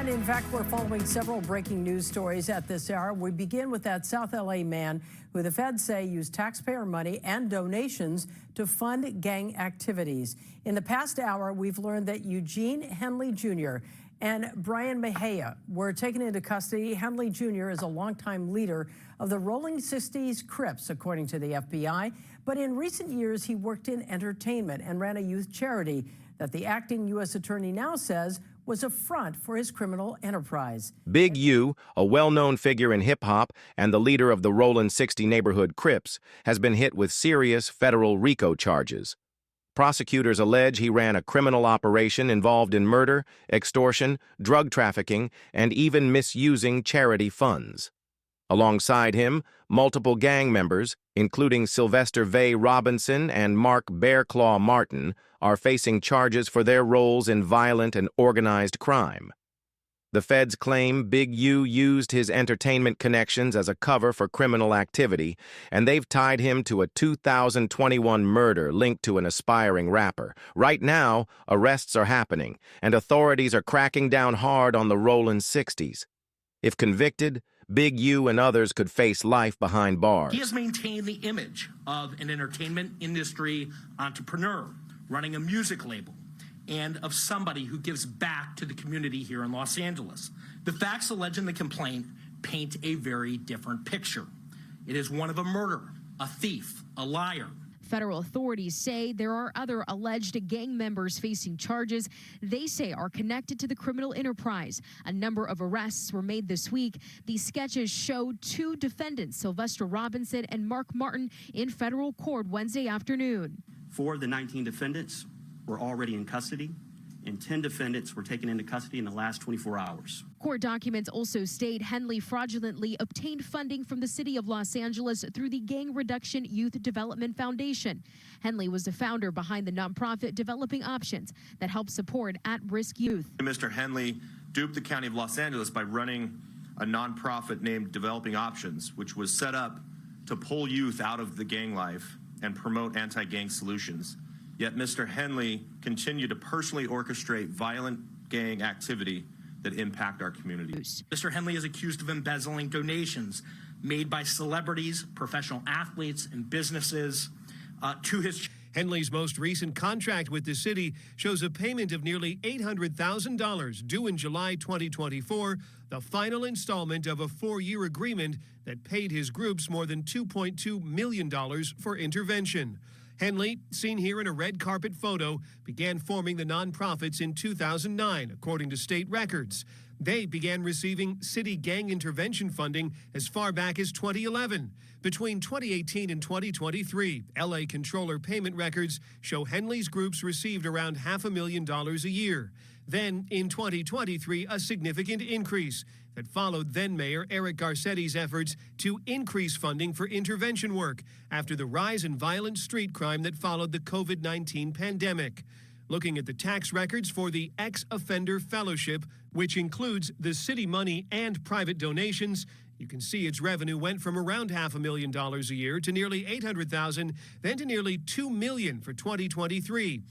And in fact, we're following several breaking news stories at this hour. We begin with that South LA man who the feds say used taxpayer money and donations to fund gang activities. In the past hour, we've learned that Eugene Henley Jr. and Brian Mejia were taken into custody. Henley Jr. is a longtime leader of the Rollin Crips, according to the FBI. But in recent years, he worked in entertainment and ran a youth charity that the acting U.S. attorney now says was a front for his criminal enterprise. BigU, a well-known figure in hip-hop and the leader of the Rollin Neighborhood Crips, has been hit with serious federal RICO charges. Prosecutors allege he ran a criminal operation involved in murder, extortion, drug trafficking, and even misusing charity funds. Alongside him, multiple gang members, including Sylvester Robinson and Mark Bearclaw Martin, are facing charges for their roles in violent and organized crime. The feds claim BigU used his entertainment connections as a cover for criminal activity, and they've tied him to a 2021 murder linked to an aspiring rapper. Right now, arrests are happening, and authorities are cracking down hard on the Rollin 60s. If convicted, BigU and others could face life behind bars. He has maintained the image of an entertainment industry entrepreneur running a music label and of somebody who gives back to the community here in Los Angeles. The facts alleged in the complaint paint a very different picture. It is one of a murderer, a thief, a liar. Federal authorities say there are other alleged gang members facing charges they say are connected to the criminal enterprise. A number of arrests were made this week. These sketches showed two defendants, Sylvester Robinson and Mark Martin, in federal court Wednesday afternoon. 4 of the 19 defendants were already in custody, and 10 defendants were taken into custody in the last 24 hours. Court documents also state Henley fraudulently obtained funding from the city of Los Angeles through the Gang Reduction Youth Development Foundation. Henley was the founder behind the nonprofit Developing Options that helps support at-risk youth. Mr. Henley duped the county of Los Angeles by running a nonprofit named Developing Options, which was set up to pull youth out of the gang life and promote anti-gang solutions. Yet Mr. Henley continued to personally orchestrate violent gang activity that impact our community. Mr. Henley is accused of embezzling donations made by celebrities, professional athletes, and businesses to his. Henley's most recent contract with the city shows a payment of nearly $800,000 due in July 2024, the final installment of a 4-year agreement that paid his groups more than $2.2 million for intervention. Henley, seen here in a red carpet photo, began forming the nonprofits in 2009, according to state records. They began receiving city gang intervention funding as far back as 2011. Between 2018 and 2023, LA Comptroller payment records show Henley's groups received around $500,000 a year. Then, in 2023, a significant increase that followed then-Mayor Eric Garcetti's efforts to increase funding for intervention work after the rise in violent street crime that followed the COVID-19 pandemic. Looking at the tax records for the Ex-Offender Fellowship, which includes the city money and private donations, you can see its revenue went from around $500,000 a year to nearly $800,000, then to nearly $2 million for 2023.